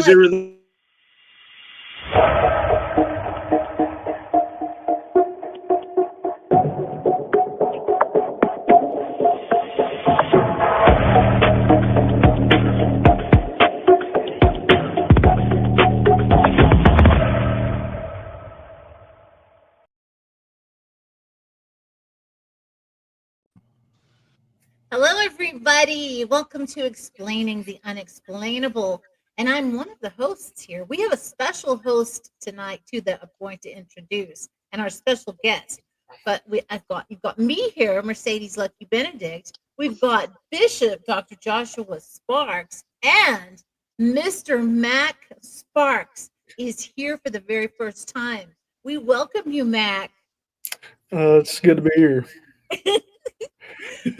Everything. Hello, everybody. Welcome to Explaining the Unexplainable. And I'm one of the hosts here. We have a special host tonight, too, that I'm going to introduce, and our special guest. But you've got me here, Mercedes Lucke Benedict. We've got Bishop Dr. Joshua Sparks, and Mr. Mac Sparks is here for the very first time. We welcome you, Mac. It's good to be here.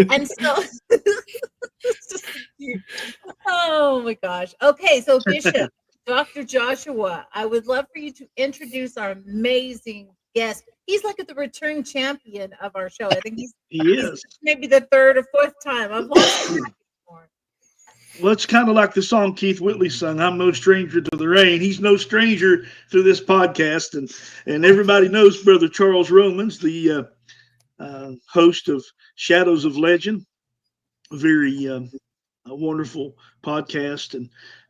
And so, oh my gosh. Okay, so Bishop, Dr. Joshua, I would love for you to introduce our amazing guest. He's like the return champion of our show. I think he's maybe the third or fourth time. I've lost track anymore. Well, it's kind of like the song Keith Whitley sung, "I'm no stranger to the rain." He's no stranger to this podcast, and everybody knows Brother Charles Romans, the host of Shadows of Legend, a very wonderful podcast. And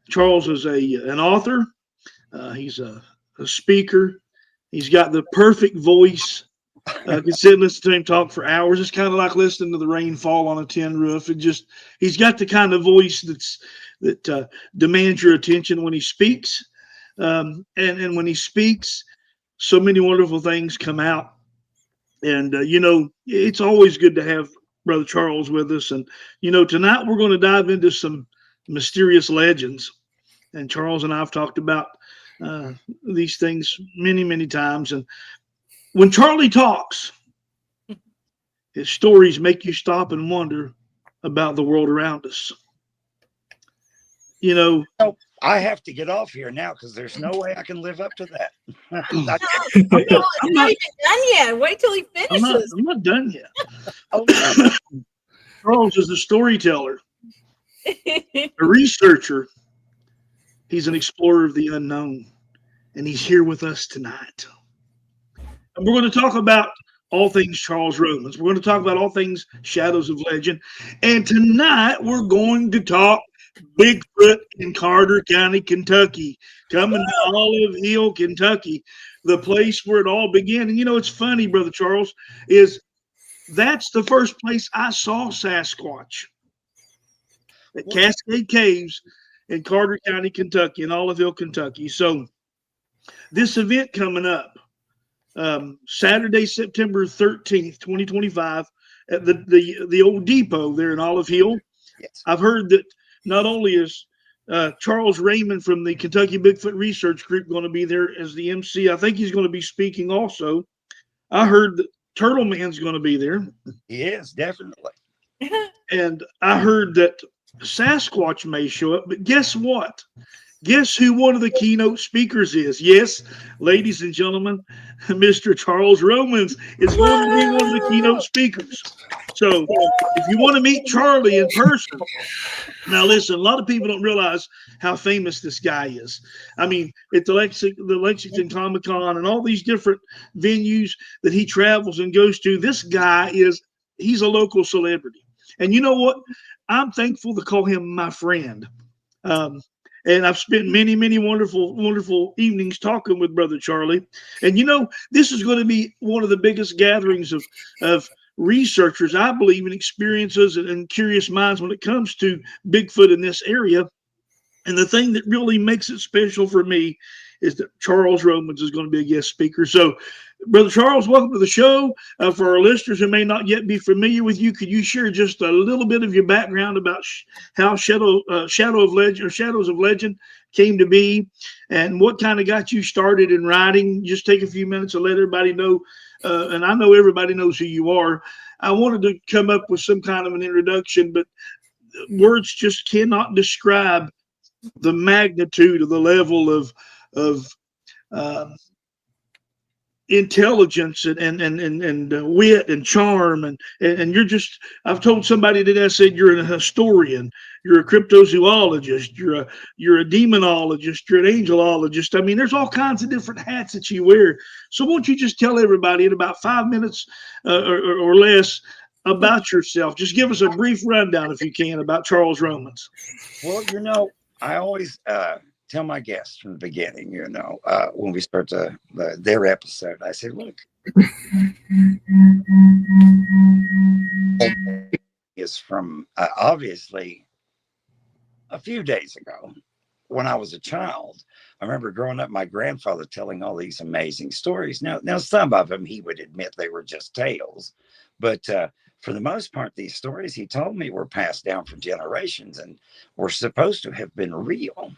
Charles is an author. He's a speaker. He's got the perfect voice. I can sit and listen to him talk for hours. It's kind of like listening to the rain fall on a tin roof. He's got the kind of voice that demands your attention when he speaks. And when he speaks, so many wonderful things come out. And, it's always good to have Brother Charles with us. And, tonight we're going to dive into some mysterious legends. And Charles and I have talked about these things many, many times. And when Charlie talks, his stories make you stop and wonder about the world around us. I have to get off here now because there's no way I can live up to that. I'm not even done yet. Wait till he finishes. I'm not done yet. Oh, Charles is a storyteller, a researcher. He's an explorer of the unknown, and he's here with us tonight. And we're going to talk about all things Charles Romans. We're going to talk about all things Shadows of Legend. And tonight we're going to talk Bigfoot in Carter County, Kentucky, coming to Olive Hill, Kentucky, the place where it all began. And it's funny, Brother Charles, is that's the first place I saw Sasquatch, at Cascade Caves in Carter County, Kentucky, in Olive Hill, Kentucky. So this event coming up, Saturday, September 13th, 2025, at the old depot there in Olive Hill. yes. I've heard that not only is Charles Raymond from the Kentucky Bigfoot Research Group going to be there as the MC, I think he's going to be speaking also. I heard that Turtle Man's going to be there. He is, definitely. And I heard that Sasquatch may show up. But guess what? Guess who one of the keynote speakers is? Yes, ladies and gentlemen, Mr. Charles Romans is going to be one of the keynote speakers. So if you want to meet Charlie in person, now listen, a lot of people don't realize how famous this guy is. I mean, at the Lexington Comic Con and all these different venues that he travels and goes to, this guy he's a local celebrity. And you know what? I'm thankful to call him my friend. And I've spent many, many wonderful, wonderful evenings talking with Brother Charlie. And, this is going to be one of the biggest gatherings of researchers, I believe, and experiences and curious minds when it comes to Bigfoot in this area. And the thing that really makes it special for me is that Charles Romans is going to be a guest speaker. So, Brother Charles, welcome to the show. For our listeners who may not yet be familiar with you, could you share just a little bit of your background about how Shadows of Legend came to be, and what kind of got you started in writing? Just take a few minutes to let everybody know, and I know everybody knows who you are. I wanted to come up with some kind of an introduction, but words just cannot describe the magnitude of the level of intelligence and wit and charm and you're just, I've told somebody today, I said you're a historian, you're a cryptozoologist, you're a demonologist, you're an angelologist. I mean, there's all kinds of different hats that you wear. So won't you just tell everybody in about 5 minutes or less about yourself? Just give us a brief rundown, if you can, about Charles Romans. Well, I always tell my guests from the beginning, when we start their episode, I say, look, is from obviously a few days ago when I was a child. I remember growing up, my grandfather telling all these amazing stories. Now some of them he would admit they were just tales, but for the most part, these stories he told me were passed down for generations and were supposed to have been real.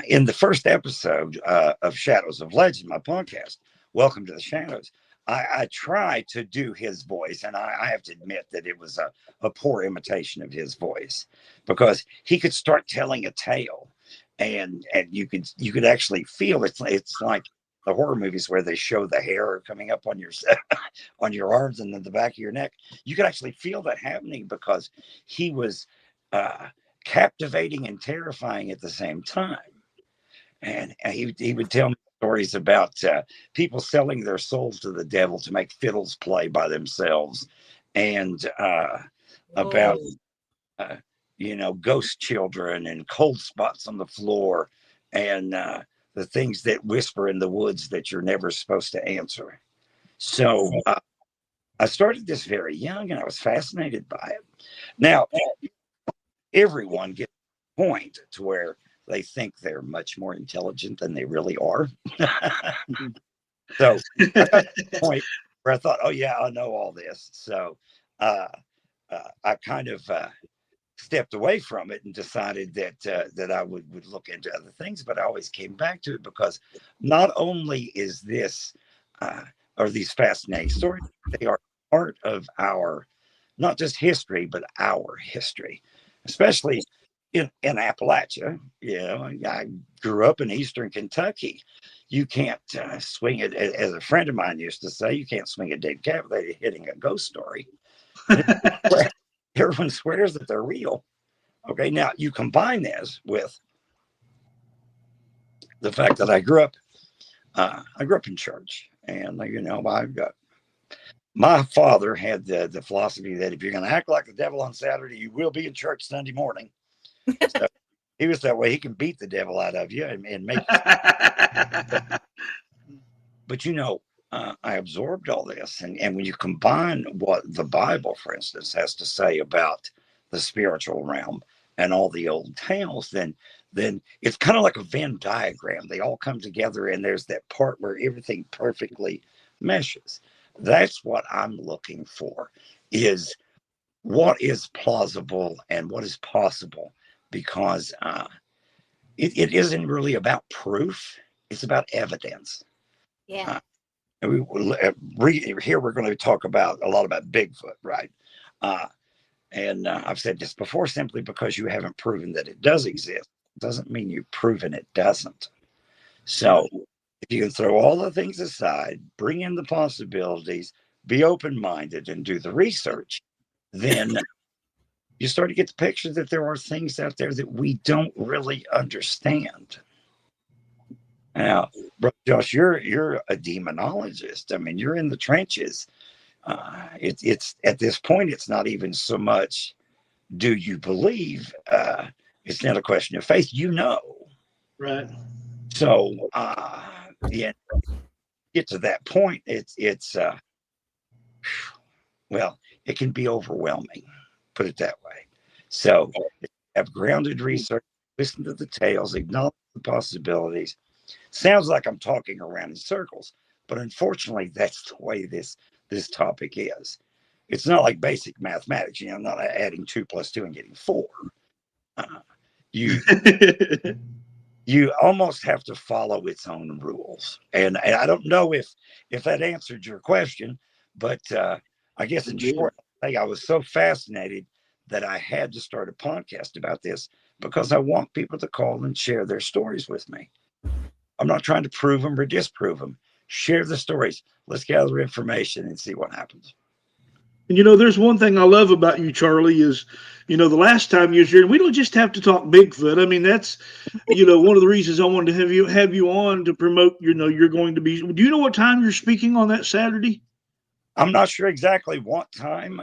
In the first episode of Shadows of Legend, my podcast, Welcome to the Shadows, I tried to do his voice, and I have to admit that it was a poor imitation of his voice, because he could start telling a tale, and you could actually feel it's like the horror movies where they show the hair coming up on your on your arms and then the back of your neck. You could actually feel that happening because he was captivating and terrifying at the same time. And he would tell me stories about people selling their souls to the devil to make fiddles play by themselves, and about ghost children and cold spots on the floor, and the things that whisper in the woods that you're never supposed to answer. So I started this very young, and I was fascinated by it. Now, everyone gets to a point to where they think they're much more intelligent than they really are. So I got to the point where I thought, oh yeah, I know all this. So I kind of stepped away from it and decided that I would look into other things, but I always came back to it because not only is this are these fascinating stories, they are part of our, not just history, but our history, especially in Appalachia. I grew up in Eastern Kentucky. You can't swing it, as a friend of mine used to say, you can't swing a dead cat without hitting a ghost story. Everyone swears that they're real. Okay, now you combine this with the fact that I grew up in church, and my father had the philosophy that if you're going to act like the devil on Saturday, you will be in church Sunday morning. So he was that way. He can beat the devil out of you and make but I absorbed all this, and when you combine what the Bible, for instance, has to say about the spiritual realm and all the old tales, then it's kind of like a Venn diagram. They all come together, and there's that part where everything perfectly meshes. That's what I'm looking for, is what is plausible and what is possible, because it isn't really about proof. It's about evidence. Yeah. Here we're going to talk about a lot about Bigfoot, right? And I've said this before, simply because you haven't proven that it does exist doesn't mean you've proven it doesn't. So if you can throw all the things aside, bring in the possibilities, be open-minded, and do the research, then you start to get the picture that there are things out there that we don't really understand. Now, Brother Josh, you're a demonologist. I mean, you're in the trenches. It's at this point, it's not even so much do you believe. It's not a question of faith. Right. So, yeah, get to that point. It's well, it can be overwhelming. Put it that way. So, have grounded research, listen to the tales, acknowledge the possibilities. Sounds like I'm talking around in circles, but unfortunately, that's the way this topic is. It's not like basic mathematics. I'm not adding 2 + 2 and getting 4. You you almost have to follow its own rules, and I don't know if that answered your question, but I guess in short, I was so fascinated that I had to start a podcast about this, because I want people to call and share their stories with me. I'm not trying to prove them or disprove them, share the stories. Let's gather information and see what happens. And there's one thing I love about you, Charlie, is the last time you was here, we don't just have to talk Bigfoot. I mean, that's one of the reasons I wanted to have you on to promote. You're going to be. Do you know what time you're speaking on that Saturday? I'm not sure exactly what time.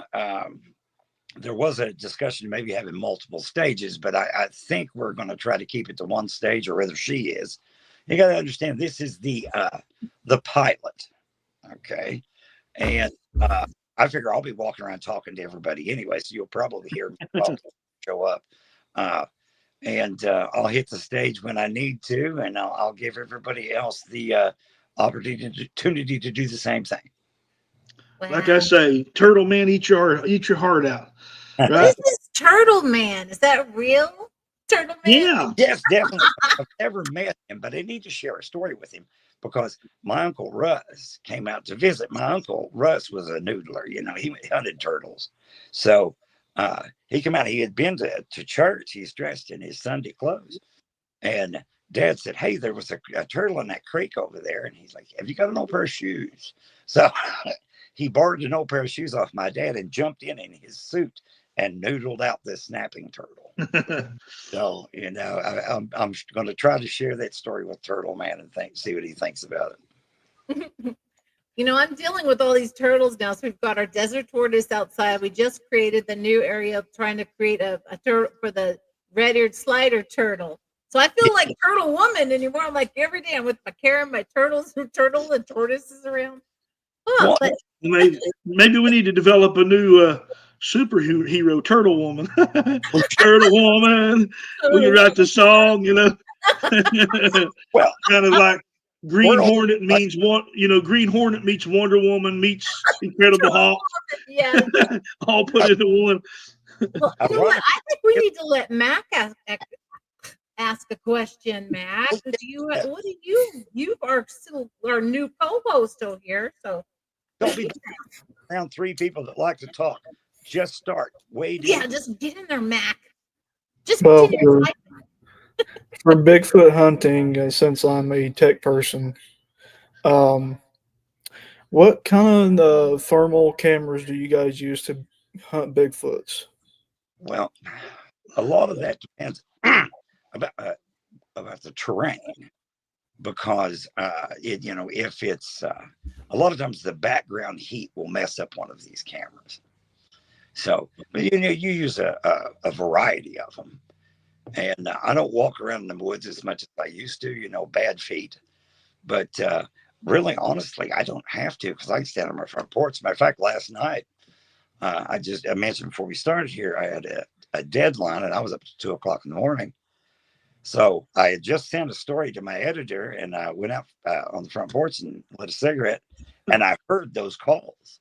There was a discussion maybe having multiple stages, but I think we're going to try to keep it to one stage, or rather she is. You got to understand, this is the pilot, okay? And I figure I'll be walking around talking to everybody anyway, so you'll probably hear me show up. And I'll hit the stage when I need to, and I'll give everybody else the opportunity to do the same thing. Wow. Like I say, Turtle Man, eat your heart out. What Right? is this Turtle Man? Is that real? Turtle Man? Yeah. Yes, definitely. I've never met him, but I need to share a story with him because my Uncle Russ came out to visit. My Uncle Russ was a noodler, he hunted turtles. So he came out, he had been to church. He's dressed in his Sunday clothes. And Dad said, hey, there was a turtle in that creek over there. And he's like, have you got an old pair of shoes? So he borrowed an old pair of shoes off my dad and jumped in his suit and noodled out this snapping turtle. So, I'm going to try to share that story with Turtle Man and see what he thinks about it. I'm dealing with all these turtles now. So we've got our desert tortoise outside. We just created the new area of trying to create a turtle for the red-eared slider turtle. So I feel like Turtle Woman anymore. I'm like every day I'm with my carrying my turtle and tortoises around. Oh, Well, but maybe we need to develop a new superhero Turtle Woman. Turtle Woman. We can write the song, well, kind of like Green we're all Hornet means Green Hornet meets Wonder Woman meets Incredible Hulk. yeah. All put into one. Well, you know what? I think we need to let Mac ask a question. Mac, what do you are still our new co-host over here, so don't be around three people that like to talk. Just start. Wade in. Yeah, just get in there, Mac. Just Well, continue for Bigfoot hunting, since I'm a tech person, what kind of thermal cameras do you guys use to hunt Bigfoots? Well, a lot of that depends about the terrain, because if it's a lot of times the background heat will mess up one of these cameras. So you use a variety of them, and I don't walk around in the woods as much as I used to. Bad feet, but really, honestly, I don't have to, because I can stand on my front porch. As a matter of fact, last night I mentioned before we started here, I had a deadline, and I was up to 2:00 in the morning. So I had just sent a story to my editor, and I went out on the front porch and lit a cigarette, and I heard those calls.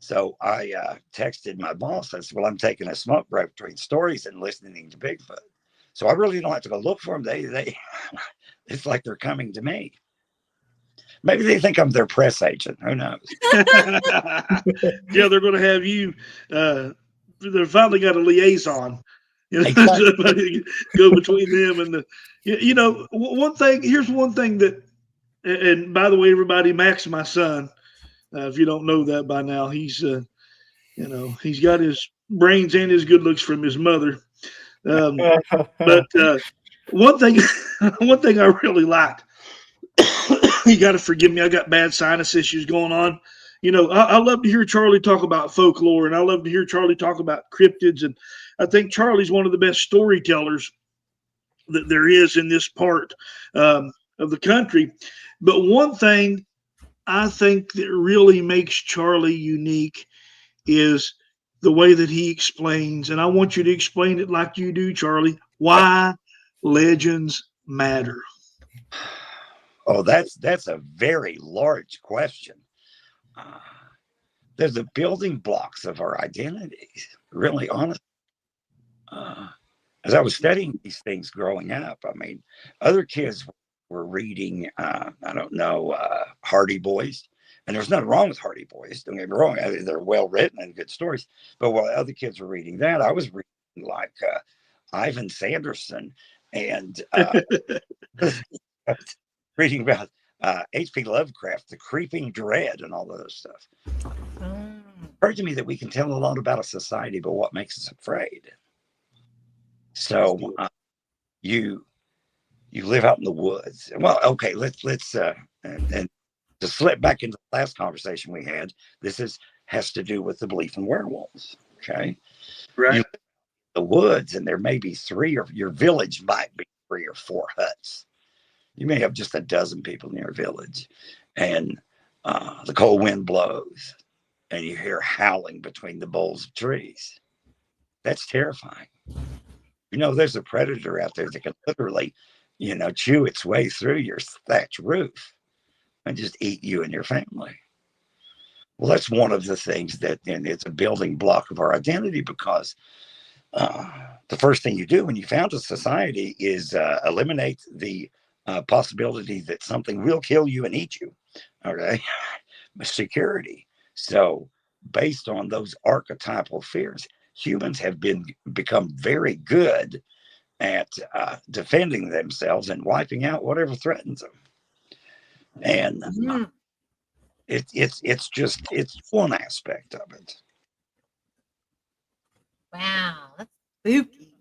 So I texted my boss. I said, well, I'm taking a smoke break between stories and listening to Bigfoot. So I really don't have to go look for them. They it's like they're coming to me. Maybe they think I'm their press agent. Who knows? Yeah, they're going to have you. They finally got a liaison. Exactly. Somebody go between them and one thing. Here's one thing that, and by the way, everybody, Max, my son. If you don't know that by now, he's he's got his brains and his good looks from his mother. But one thing I really liked. You got to forgive me. I got bad sinus issues going on. I love to hear Charlie talk about folklore, and I love to hear Charlie talk about cryptids. And I think Charlie's one of the best storytellers that there is in this part of the country. But one thing I think that really makes Charlie unique is the way that he explains. And I want you to explain it like you do, Charlie. Why legends matter. Oh, that's a very large question. They're the building blocks of our identities, really, honestly. As I was studying these things growing up, I mean, other kids were reading, I don't know, Hardy Boys. And there's nothing wrong with Hardy Boys. Don't get me wrong. They're well written and good stories. But while other kids were reading that, I was reading like Ivan Sanderson and reading about H.P. Lovecraft, the creeping dread, and all of those stuff. Mm. It occurred to me that we can tell a lot about a society, but what makes us afraid. So you live out in the woods. Well, okay, let's and to slip back into the last conversation we had. Has to do with the belief in werewolves. Okay, Right. You live in the woods, and there may be your village might be 3 or 4 huts. You may have just a dozen people in your village, and the cold wind blows, and you hear howling between the boles of trees. That's terrifying. There's a predator out there that can literally, chew its way through your thatch roof and just eat you and your family. Well, that's one of the things and it's a building block of our identity, because the first thing you do when you found a society is eliminate the possibility that something will kill you and eat you. Okay. Security. So based on those archetypal fears, humans have become very good at defending themselves and wiping out whatever threatens them. And it's one aspect of it. Wow, that's spooky.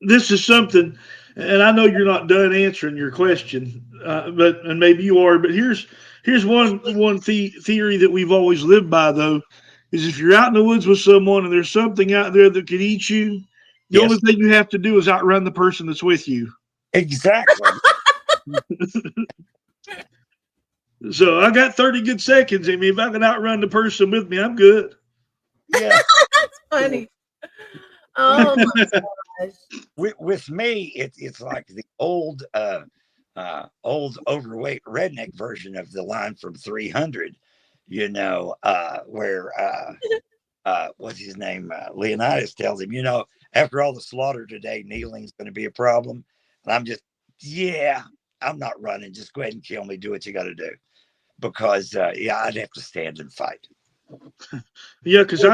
This is something, and I know you're not done answering your question, and maybe you are. But here's one theory that we've always lived by, though, is if you're out in the woods with someone and there's something out there that could eat you, the only thing you have to do is outrun the person that's with you. Exactly. So I got 30 good seconds in me. If I can outrun the person with me, I'm good. Yeah. That's funny. Oh my gosh. With me, it's like the old overweight redneck version of the line from 300, where what's his name? Leonidas tells him, after all the slaughter today, kneeling's going to be a problem. And I'm not running. Just go ahead and kill me. Do what you got to do. Because, I'd have to stand and fight. Yeah, because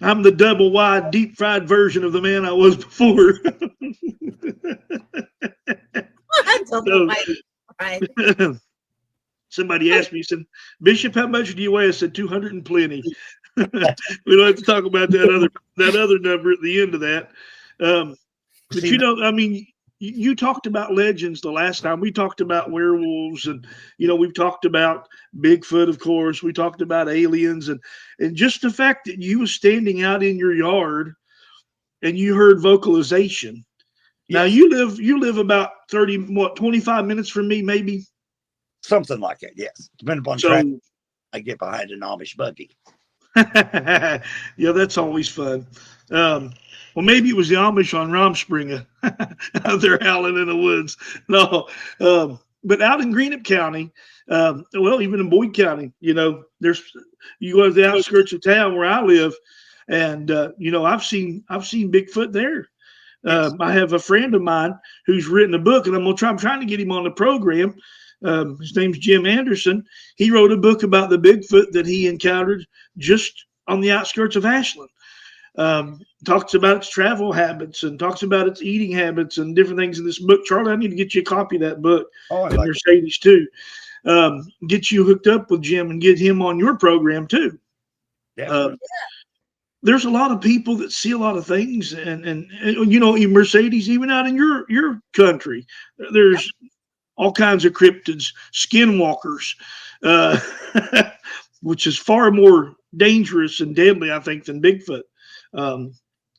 I'm the double wide, deep fried version of the man I was before. Right. Somebody asked me, said, Bishop, how much do you weigh? I said 200 and plenty. We don't have to talk about that other number at the end of that. But you talked about legends the last time. We talked about werewolves, and we've talked about Bigfoot, of course. We talked about aliens, and just the fact that you was standing out in your yard and you heard vocalization. Now you live about 25 minutes from me, maybe something like that. Yes, depending upon traffic. I get behind an Amish buggy. Yeah, that's always fun. Well, maybe it was the Amish on Romspringa out there howling in the woods. No, but out in Greenup County, even in Boyd County, you go to the outskirts of town where I live, and I've seen Bigfoot there. I have a friend of mine who's written a book, and I'm trying to get him on the program. His name's Jim Anderson. He wrote a book about the Bigfoot that he encountered just on the outskirts of Ashland. Talks about its travel habits and talks about its eating habits and different things in this book. Charlie, I need to get you a copy of that book. And Mercedes too. Get you hooked up with Jim and get him on your program too. There's a lot of people that see a lot of things, and Mercedes, even out in your country, there's all kinds of cryptids, skinwalkers, which is far more dangerous and deadly, I think, than Bigfoot.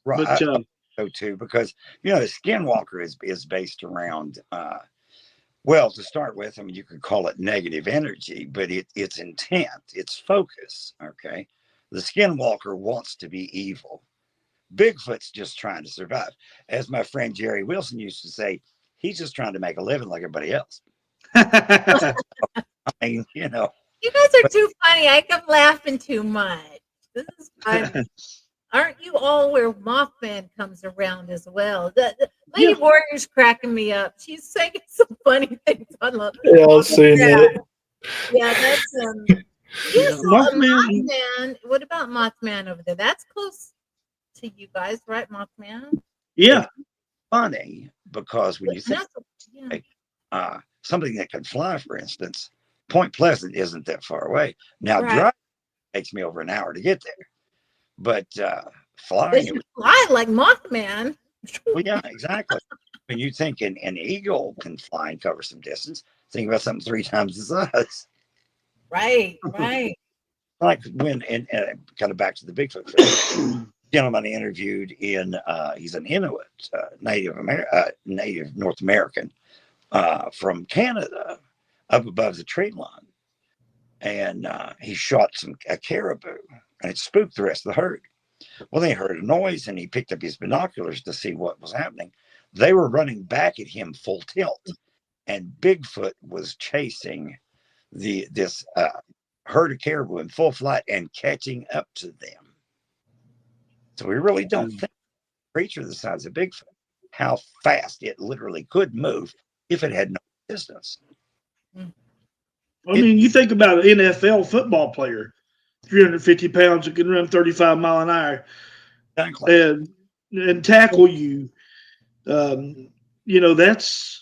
Right. I so too, because the skinwalker is based around to start with, you could call it negative energy, but it's intent, it's focus. Okay. The skinwalker wants to be evil. Bigfoot's just trying to survive. As my friend Jerry Wilson used to say, he's just trying to make a living like everybody else. You guys are too funny. I kept laughing too much. This is funny. Aren't you all where Mothman comes around as well? The Lady Warrior's cracking me up. She's saying some funny things on the. Yeah, I've seen that. Yeah, that's Mothman. What about Mothman over there? That's close to you guys, right, Mothman? Yeah. It's funny because when you think something that can fly, for instance, Point Pleasant isn't that far away. Now, Right. drive takes me over an hour to get there, but flying, But you fly like Mothman. well, yeah, exactly. When you think an eagle can fly and cover some distance, think about something 3 times the size. Right, right. Like when, and kind of back to the Bigfoot film, gentleman I interviewed he's an Inuit, Native North American, from Canada, up above the tree line, and he shot a caribou, and it spooked the rest of the herd. Well, they heard a noise, and he picked up his binoculars to see what was happening. They were running back at him full tilt, and Bigfoot was chasing this herd of caribou in full flight and catching up to them. So we really don't think a creature the size of Bigfoot, how fast it literally could move if it had no distance. I mean, you think about an NFL football player, 350 pounds that can run 35 mile an hour Exactly. and tackle you. That's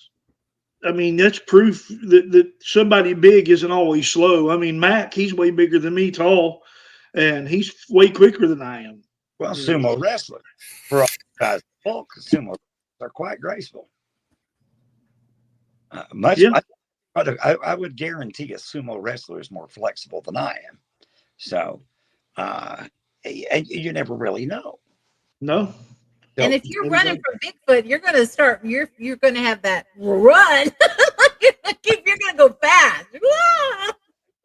proof that somebody big isn't always slow. I mean, Mac, he's way bigger than me, tall, and he's way quicker than I am. Well, sumo wrestler, for all guys, bulk, sumo are quite graceful. I would guarantee a sumo wrestler is more flexible than I am. So, and you never really know. No. And if you're running from Bigfoot, you're going to start. You're going to have that run. You're going to go fast.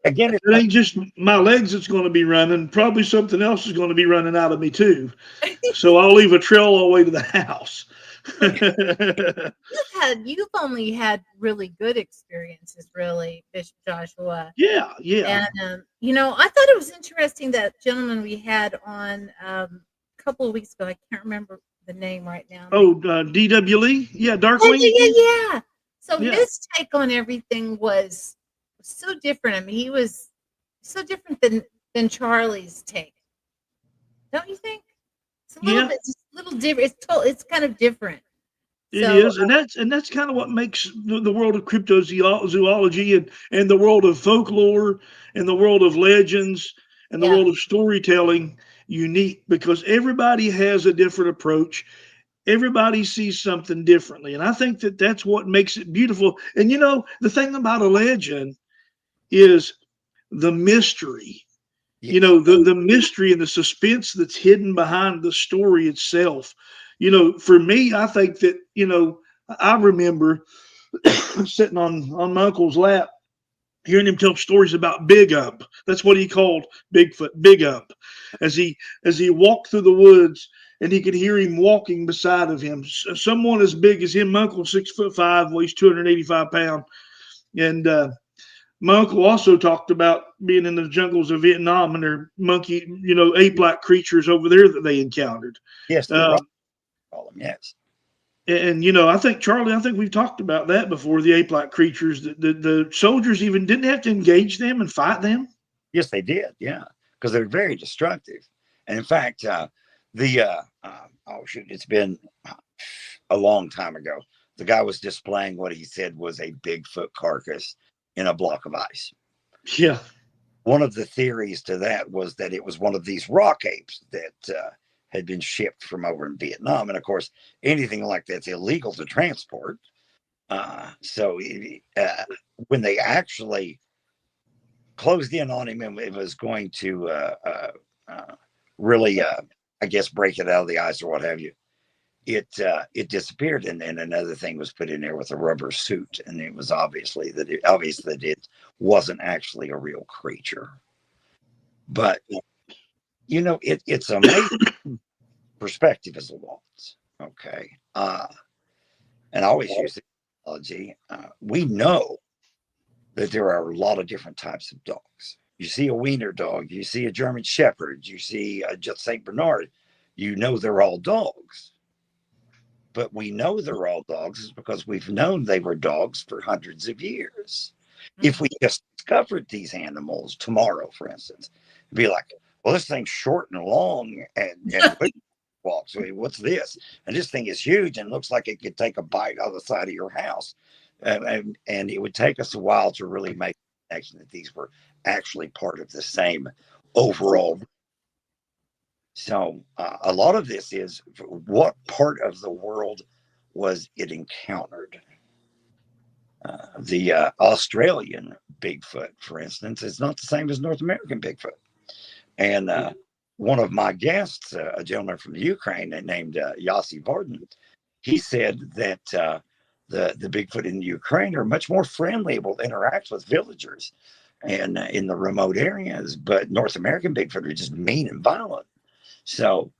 Again, it ain't just my legs that's going to be running. Probably something else is going to be running out of me too. So I'll leave a trail all the way to the house. You've only had really good experiences, really, Bishop Joshua. Yeah. And I thought it was interesting that gentleman we had on a couple of weeks ago. I can't remember the name right now. Oh, DWE? Yeah, Darkwing. Yeah. So his take on everything was so different. I mean, he was so different than Charlie's take. Don't you think? It's a little bit, just a little different. It's kind of different. It is, and that's kind of what makes the world of cryptozoology and the world of folklore and the world of legends and the world of storytelling unique, because everybody has a different approach. Everybody sees something differently, and I think that's what makes it beautiful. And the thing about a legend is the mystery. The mystery and the suspense that's hidden behind the story itself. For me, I think that, I remember sitting on my uncle's lap, hearing him tell stories about Big Up. That's what he called Bigfoot, Big Up, as he walked through the woods, and he could hear him walking beside of him. Someone as big as him. My uncle, 6'5", weighs 285 pounds, and my uncle also talked about being in the jungles of Vietnam and their monkey, ape-like creatures over there that they encountered. Yes, call them, yes. And I think, Charlie, we've talked about that before. The ape-like creatures, the soldiers even didn't have to engage them and fight them. Yes, they did. Yeah, because they're very destructive. And in fact, it's been a long time ago. The guy was displaying what he said was a Bigfoot carcass in a block of ice. Yeah. One of the theories to that was that it was one of these rock apes that had been shipped from over in Vietnam. And of course, anything like that's illegal to transport. So when they actually closed in on him and it was going to really, I guess, break it out of the ice or what have you, it disappeared, and then another thing was put in there with a rubber suit, and it was obvious that it wasn't actually a real creature. But it's amazing. Perspective is a lot. Okay, and I always use the analogy. We know that there are a lot of different types of dogs. You see a wiener dog, you see a German Shepherd, you see a Saint Bernard. They're all dogs. But we know they're all dogs is because we've known they were dogs for hundreds of years. Mm-hmm. If we just discovered these animals tomorrow, for instance, it'd be like, well, this thing's short and long and walks. What's this? And this thing is huge and looks like it could take a bite out of the side of your house. and it would take us a while to really make the connection that these were actually part of the same overall. So a lot of this is what part of the world was it encountered. The Australian Bigfoot, for instance, is not the same as North American Bigfoot. And one of my guests, a gentleman from the Ukraine named Yossi Varden, he said that the Bigfoot in the Ukraine are much more friendly, able to interact with villagers and in the remote areas. But North American Bigfoot are just mean and violent. So,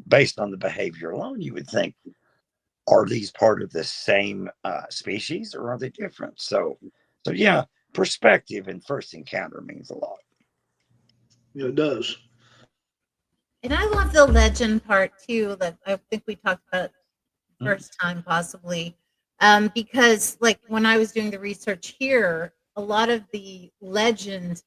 based on the behavior alone, you would think, are these part of the same species or are they different? So yeah, perspective and first encounter means a lot. Yeah, it does. And I love the legend part too, that I think we talked about first time possibly. Because like when I was doing the research here, a lot of the legends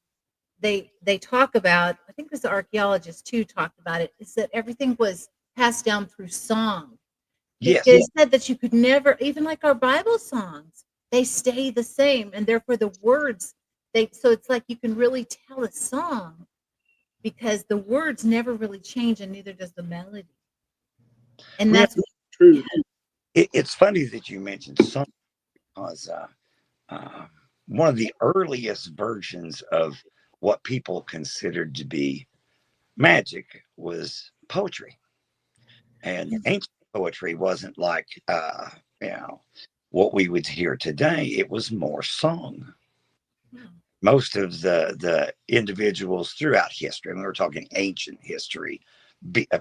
they talk about, I think it was the archaeologists too talked about it, is that everything was passed down through song. Yes. They said that you could never, even like our Bible songs, they stay the same, and therefore the words so it's like you can really tell a song because the words never really change, and neither does the melody. And Yeah, that's true. It's funny that you mentioned song because one of the earliest versions of what people considered to be magic was poetry. And ancient poetry wasn't like, you know, what we would hear today. It was more song. Most of the individuals throughout history, I mean, we're talking ancient history,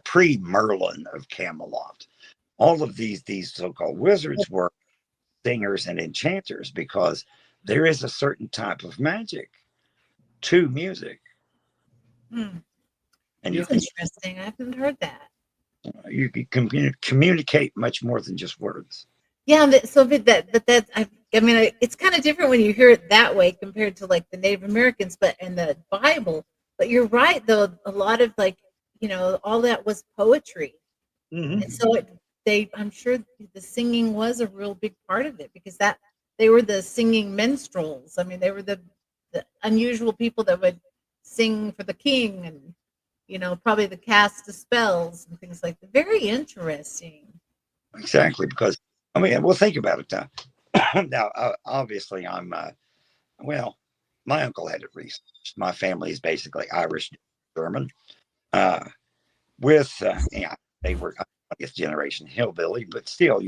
pre Merlin of Camelot, all of these so-called wizards were singers and enchanters because there is a certain type of magic to music, hmm, and that's interesting. I haven't heard that. you can communicate much more than just words. Yeah, I mean, it's kind of different when you hear it that way compared to like the Native Americans, but in the Bible. But you're right, though. A lot of like, all that was poetry, Mm-hmm. and so I'm sure the singing was a real big part of it because that they were the singing minstrels. I mean, they were the unusual people that would sing for the king, and probably the cast of spells and things like that. Very interesting. Exactly, because I mean, well, think about it now. Now, obviously, I'm well. My uncle had it researched. My family is basically Irish German. Uh, with they were 20th generation hillbilly, but still,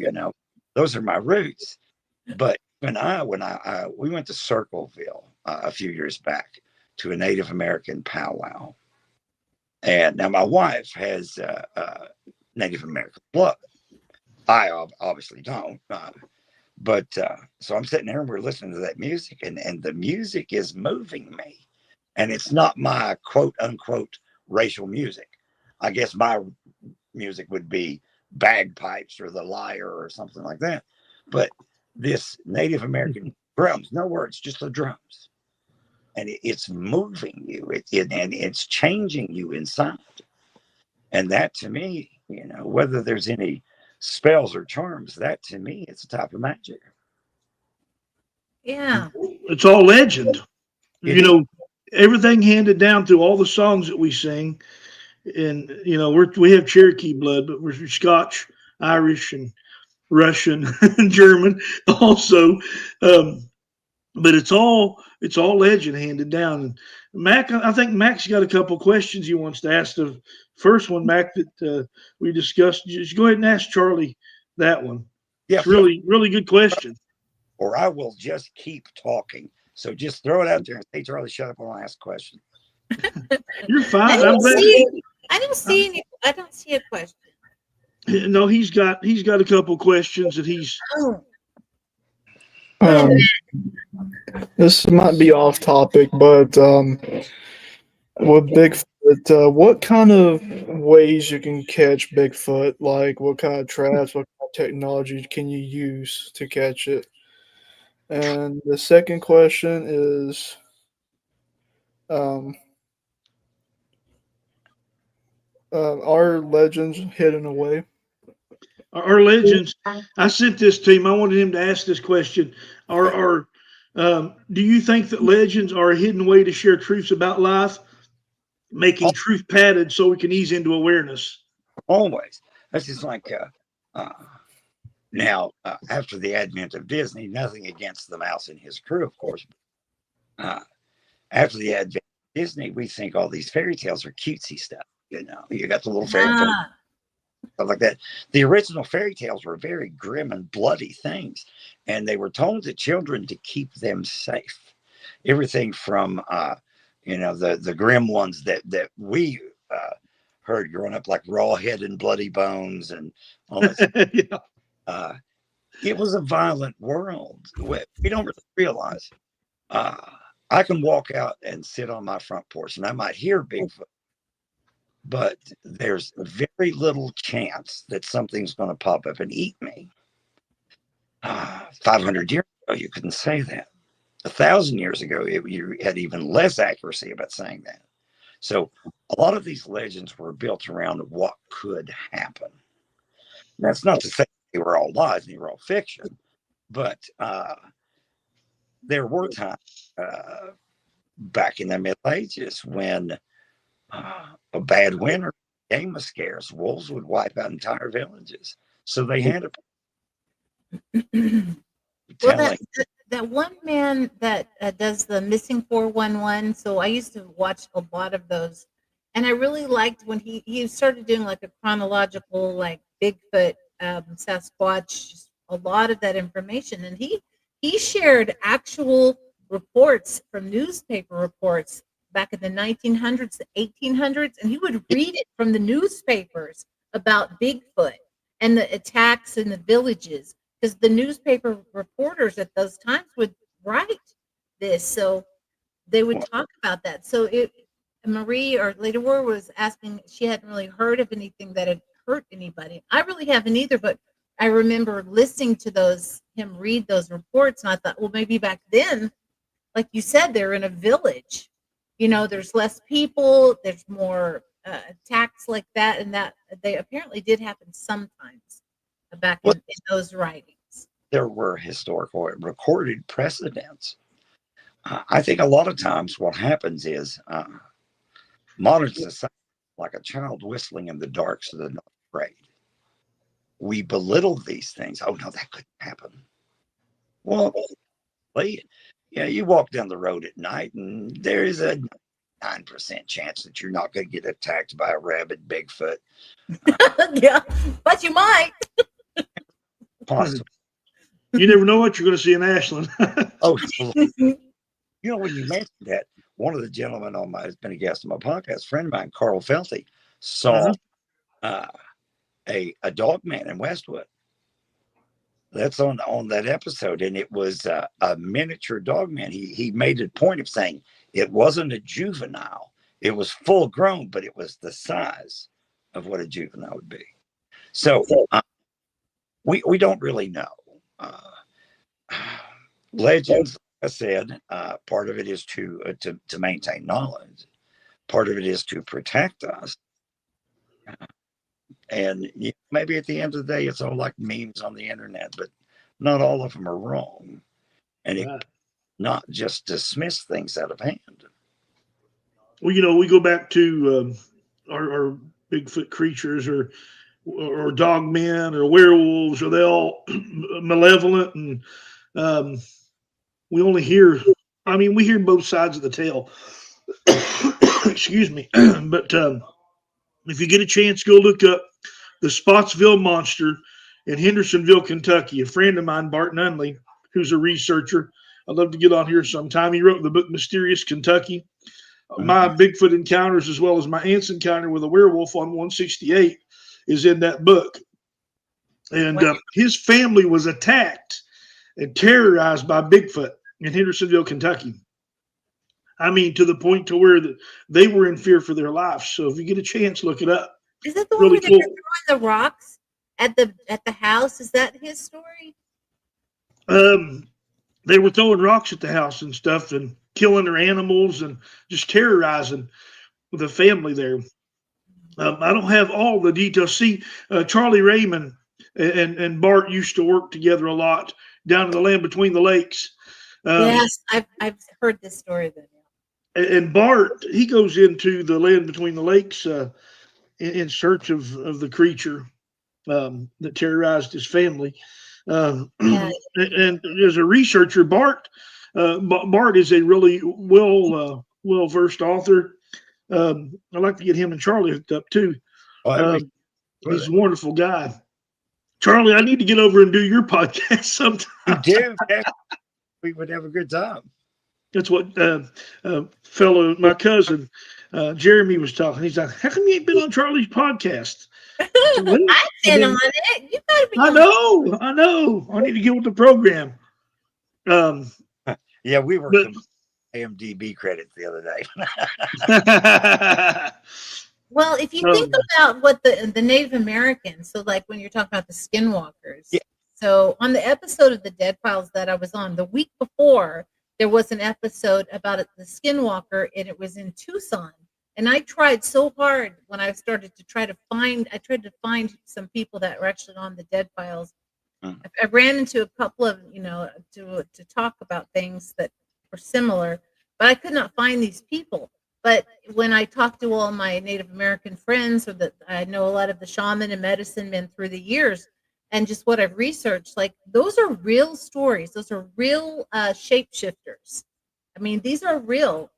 those are my roots. But when we went to Circleville a few years back to a Native American powwow, and now my wife has Native American blood. I obviously don't. But so I'm sitting there and we're listening to that music, and the music is moving me. And it's not my quote unquote racial music. I guess my music would be bagpipes or the lyre or something like that. But this Native American drums, no words, just the drums. And it's moving you, and it's changing you inside. And that to me, whether there's any spells or charms, that to me, it's a type of magic. Yeah. It's all legend. It You is. know, everything handed down through all the songs that we sing, and we have Cherokee blood, but we're Scotch, Irish, and Russian, and German also. Um, but it's all legend handed down. And Mac, I think Mac's got a couple questions he wants to ask. The first one, Mac, that we discussed. Just go ahead and ask Charlie that one. Yeah, It's feel really, really good question. or I will just keep talking. So just throw it out there and say, Charlie, shut up when I ask a question. You're I fine. I'm don't glad. see. I don't see any. I don't see a question. No, he's got a couple questions that he's. Oh, go ahead, Um, this might be off topic, but with Bigfoot, what kind of ways you can catch Bigfoot? Like, what kind of traps, what kind of technology can you use to catch it? And the second question is, um, are legends hidden away? Are legends? I sent this to him. I wanted him to ask this question. Do you think that legends are a hidden way to share truths about life, making truth padded so we can ease into awareness? Always. That's just like now, after the advent of Disney, nothing against the mouse and his crew, of course. After the advent of Disney, we think all these fairy tales are cutesy stuff. You got the little fairy tales, stuff like that. The original fairy tales were very grim and bloody things, and they were told to children to keep them safe. Everything from, the grim ones that we heard growing up, like Raw Head and Bloody Bones and all that. Yeah. It was a violent world. We don't really realize. I can walk out and sit on my front porch, and I might hear Bigfoot, but there's very little chance that something's going to pop up and eat me. 500 years ago, you couldn't say that. 1,000 years ago, you had even less accuracy about saying that. So a lot of these legends were built around what could happen. That's not to say they were all lies and they were all fiction, but there were times back in the Middle Ages when a bad winter, game was scarce, wolves would wipe out entire villages. So they had Well, that one man that does the missing 411. So I used to watch a lot of those, and I really liked when he started doing like a chronological, like Bigfoot, Sasquatch, just a lot of that information, and he shared actual reports from newspaper reports back in the 1900s, the 1800s, and he would read it from the newspapers about Bigfoot and the attacks in the villages, because the newspaper reporters at those times would write this, so they would talk about that. So Marie or Lady War was asking, she hadn't really heard of anything that had hurt anybody. I really haven't either, but I remember listening to him read those reports, and I thought, well, maybe back then, like you said, they're in a village. There's less people, there's more attacks like that, and that they apparently did happen sometimes back in those writings. There were historical recorded precedents. I think a lot of times what happens is modern society, like a child whistling in the dark so they're not afraid. We belittle these things. Oh, no, that couldn't happen. Well, you walk down the road at night and there is a 9% chance that you're not going to get attacked by a rabid Bigfoot. Yeah, but you might. Possibly. You never know what you're going to see in Ashland. Oh, when you mentioned that, one of the gentlemen has been a guest on my podcast, a friend of mine, Carl Felty, saw a dog man in Westwood. That's on that episode, and it was a miniature dog man. He made a point of saying it wasn't a juvenile; it was full grown, but it was the size of what a juvenile would be. So we don't really know. Legends, like I said, part of it is to maintain knowledge. Part of it is to protect us. And maybe at the end of the day, it's all like memes on the internet, but not all of them are wrong. And it not just dismiss things out of hand. Well, we go back to our Bigfoot creatures or dog men or werewolves. Are they all malevolent? And we only hear, we hear both sides of the tale. Excuse me. But if you get a chance, go look up the Spotsville Monster in Hendersonville, Kentucky. A friend of mine, Bart Nunley, who's a researcher, I'd love to get on here sometime. He wrote the book Mysterious Kentucky. My Bigfoot encounters, as well as my aunt's encounter with a werewolf on 168, is in that book. And his family was attacked and terrorized by Bigfoot in Hendersonville, Kentucky. To the point to where they were in fear for their lives. So if you get a chance, look it up. Is that the one where they were throwing the rocks at the house? Is that his story? They were throwing rocks at the house and stuff and killing their animals and just terrorizing the family there. I don't have all the details. See, Charlie Raymond, and Bart used to work together a lot down in the land between the lakes. Yes, I've heard this story then. And Bart, he goes into the land between the lakes in search of the creature that terrorized his family. Yeah. And as a researcher, Bart is a really well versed author. I'd like to get him and Charlie hooked up too. Oh, that'd be He's a good. wonderful guy. Charlie, I need to get over and do your podcast sometime. You do. Yeah, we would have a good time. That's what my cousin Jeremy was talking. He's like, "How come you ain't been on Charlie's podcast?" I said, "Well," I've been on it. You gotta be I on know, I know. I need to get with the program. Yeah, we were But IMDb credits the other day. Well, if you think about what the Native Americans, so like when you're talking about the skinwalkers, Yeah. so on the episode of the Dead Files that I was on, the week before, there was an episode about the skinwalker, and it was in Tucson. And I tried so hard when I started to I tried to find some people that were actually on the Dead Files. I ran into a couple of, to talk about things that were similar, but I could not find these people. But when I talked to all my Native American friends, or that I know a lot of the shaman and medicine men through the years, and just what I've researched, like those are real stories. Those are real shapeshifters. I mean, these are real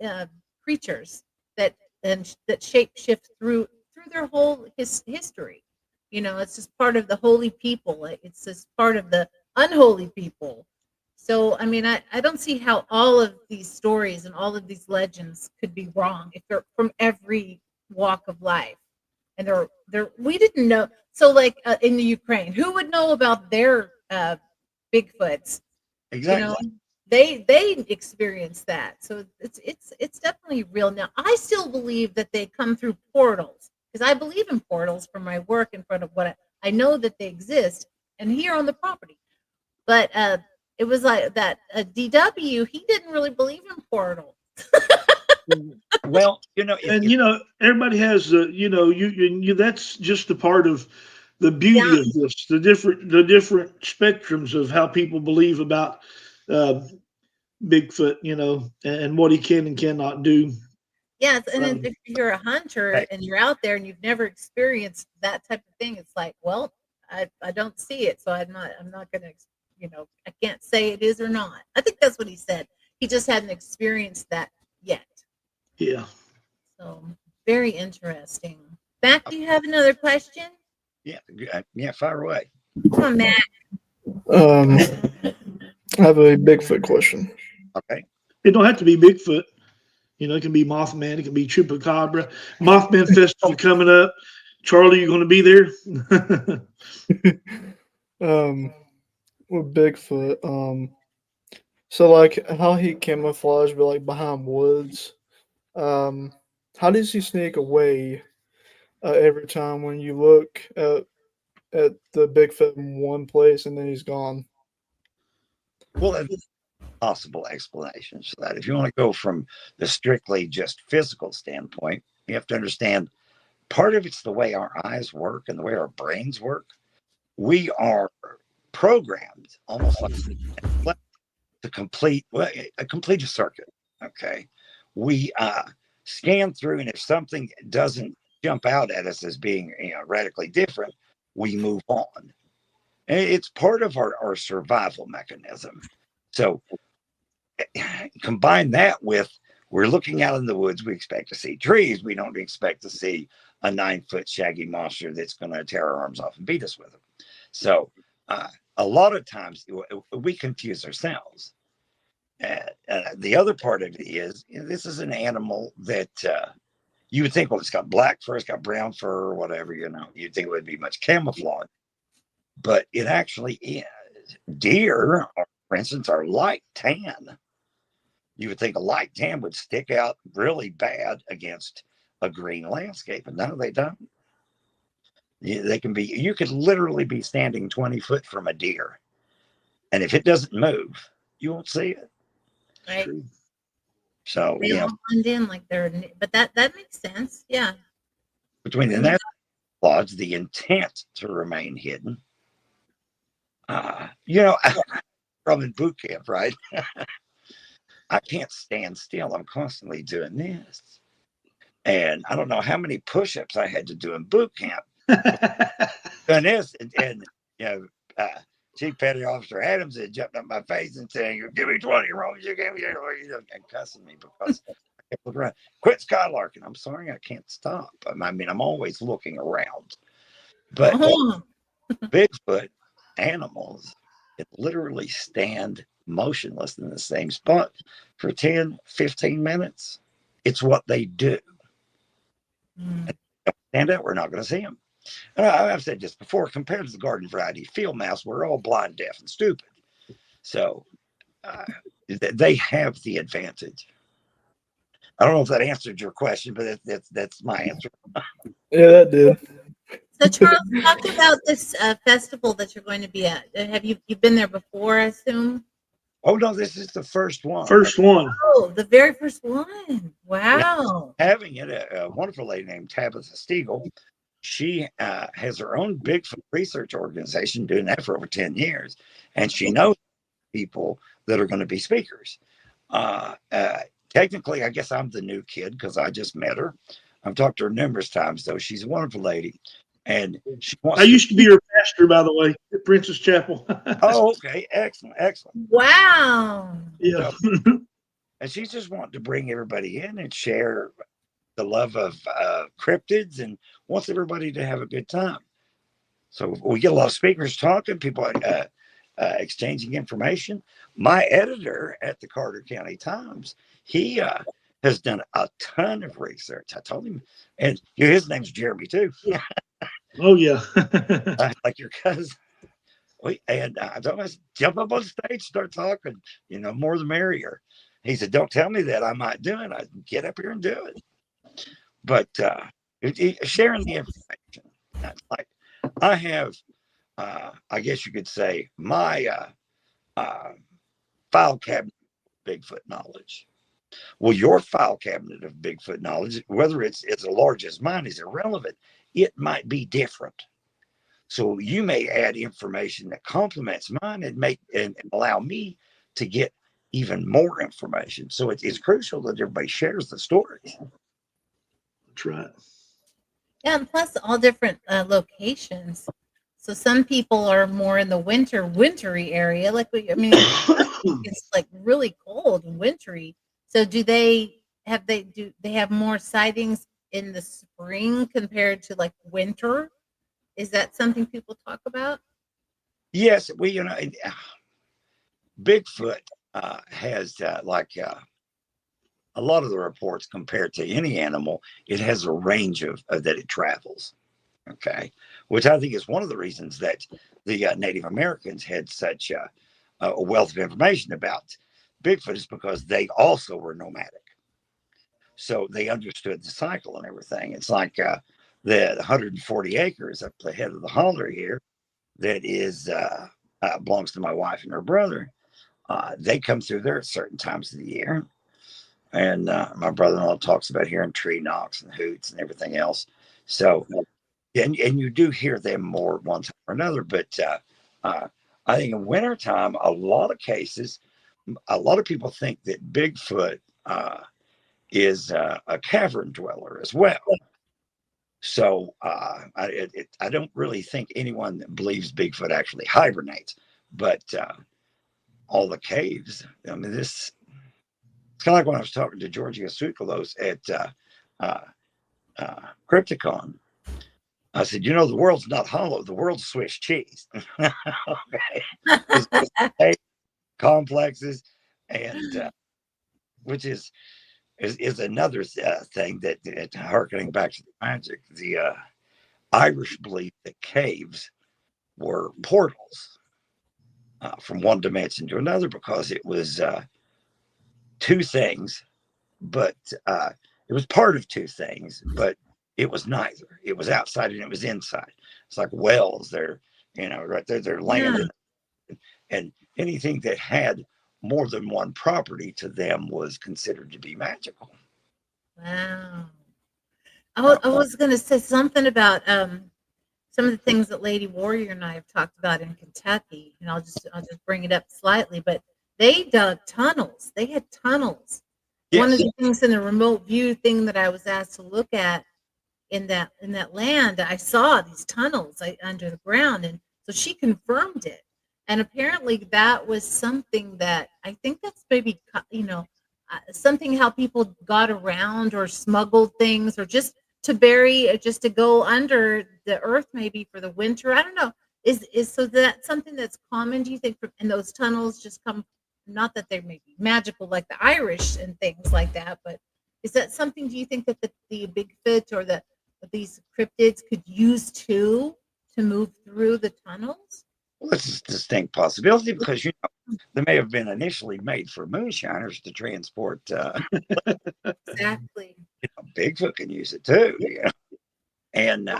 creatures that shapeshift through their whole history. It's just part of the holy people. It's just part of the unholy people. So, I mean, I don't see how all of these stories and all of these legends could be wrong if they're from every walk of life. And we didn't know. So, like in the Ukraine, who would know about their Bigfoots? Exactly. They experienced that. So it's definitely real. Now, I still believe that they come through portals, because I believe in portals from my work in front of what I know that they exist and here on the property. But it was like that DW, he didn't really believe in portals. Well, and everybody has you that's just a part of the beauty Yeah. of this, the different spectrums of how people believe about Bigfoot, and what he can and cannot do. Yes, and then if you're a hunter Right. and you're out there and you've never experienced that type of thing, it's like, well, I don't see it, so I'm not gonna, I can't say it is or not. I think that's what he said. He just hadn't experienced that yet. Yeah. So very interesting. Mac, do you have another question? Yeah, fire away. Come on, Mac. I have a Bigfoot question. Okay. It don't have to be Bigfoot. It can be Mothman. It can be Chupacabra. Mothman Festival coming up. Charlie, you going to be there? With Bigfoot, so like how he camouflage, but like behind woods. How does he sneak away every time when you look at the Bigfoot in one place and then he's gone? Well, there's possible explanations for that. If you want to go from the strictly just physical standpoint, you have to understand part of it's the way our eyes work and the way our brains work. We are programmed almost like to complete a circuit. Okay. We scan through, and if something doesn't jump out at us as being radically different, we move on. And it's part of our survival mechanism. So combine that with, we're looking out in the woods, we expect to see trees. We don't expect to see a 9-foot shaggy monster that's going to tear our arms off and beat us with them. So a lot of times we confuse ourselves. The other part of it is, this is an animal that you would think, well, it's got black fur, it's got brown fur, or whatever, you'd think it would be much camouflage, but it actually is. Deer, for instance, are light tan. You would think a light tan would stick out really bad against a green landscape, and no, they don't. They can be, you could literally be standing 20 foot from a deer, and if it doesn't move, you won't see it. Right. So they all blend in like but that makes sense. Yeah. Between the natural camouflage, the intent to remain hidden, You know, I'm in boot camp, right? I can't stand still. I'm constantly doing this. And I don't know how many push-ups I had to do in boot camp. And this, and you know, Chief Petty Officer Adams had jumped up my face and saying, "Give me 20 rolls, you give me," and cussing me because I kept looking around. Quit skylarking. I'm sorry, I can't stop. I mean, I'm always looking around. But Oh, Bigfoot animals can literally stand motionless in the same spot for 10, 15 minutes. It's what they do. mm. Stand up, we're not going to see them. I've said this before, compared to the garden variety field mouse, we're all blind, deaf, and stupid. So uh, they have the advantage. I don't know if that answered your question, but that's my answer. Yeah, that did. So Charles, talk about this festival that you're going to be at. Have you've been there before, I assume? Oh, no, this is the first one. First one. Oh, the very first one. Yeah, Wow. having it, a wonderful lady named Tabitha Stiegel. She has her own Bigfoot research organization doing that for over 10 years. And she knows people that are going to be speakers. Uh, uh, Technically, I guess I'm the new kid because I just met her. I've talked to her numerous times, though. She's a wonderful lady. And she I wants to. used to be her pastor, by the way, at Princess Chapel. Oh, okay. Excellent. Excellent. Wow. Yeah. So, and she's just wanting to bring everybody in and share the love of cryptids and wants everybody to have a good time. So we get a lot of speakers talking, people exchanging information. My editor at the Carter County Times, he has done a ton of research. I told him, and his name's Jeremy too, Oh, yeah. like your cousin. And I told him, I said, jump up on stage, start talking. You know, more the merrier. He said, "Don't tell me that. I might do it. I get up here and do it." But sharing the information, like I have, I guess you could say, my file cabinet of Bigfoot knowledge. Well, your file cabinet of Bigfoot knowledge, whether it's as large as mine, is irrelevant. It might be different. So you may add information that complements mine and allow me to get even more information. So it's crucial that everybody shares the stories. That's right. Yeah, and plus all different locations. So some people are more in the wintry area. I mean, it's like really cold and wintry. So do they have more sightings in the spring compared to like winter? Is that something people talk about? Yes, Bigfoot has a lot of the reports compared to any animal, it has a range of that it travels. Okay, which I think is one of the reasons that the Native Americans had such a wealth of information about Bigfoot is because they also were nomadic. So they understood the cycle and everything. It's like the 140 acres up the head of the holler here that is belongs to my wife and her brother. They come through there at certain times of the year. And my brother-in-law talks about hearing tree knocks and hoots and everything else. So, and you do hear them more one time or another. But I think in wintertime, a lot of cases, a lot of people think that Bigfoot is a cavern dweller as well. So I don't really think anyone that believes Bigfoot actually hibernates, but all the caves. I mean, this it's kind of like when I was talking to Georgia Tsoukalos at Crypticon. I said, the world's not hollow. The world's Swiss cheese. Okay. Complexes, and which is another thing that harkening back to the magic. The Irish believe that caves were portals from one dimension to another because it was two things, but it was part of two things, but it was neither. It was outside and it was inside. It's like wells. They're right there. They're land, and anything that had more than one property to them was considered to be magical. Wow. I was going to say something about some of the things that Lady Warrior and I have talked about in Kentucky, and I'll just bring it up slightly, but they dug tunnels. They had tunnels. One of Yes. the things in the remote view thing that I was asked to look at in that land, I saw these tunnels under the ground, and so she confirmed it. And apparently, that was something that I think that's maybe something how people got around or smuggled things, or just to bury, or just to go under the earth, maybe for the winter. I don't know. Is so that something that's common? Do you think? And those tunnels just come. Not that they may be magical like the Irish and things like that, but is that something? Do you think that the Bigfoot or these cryptids could use to move through the tunnels? Well, it's a distinct possibility because they may have been initially made for moonshiners to transport. Exactly. Bigfoot can use it too. And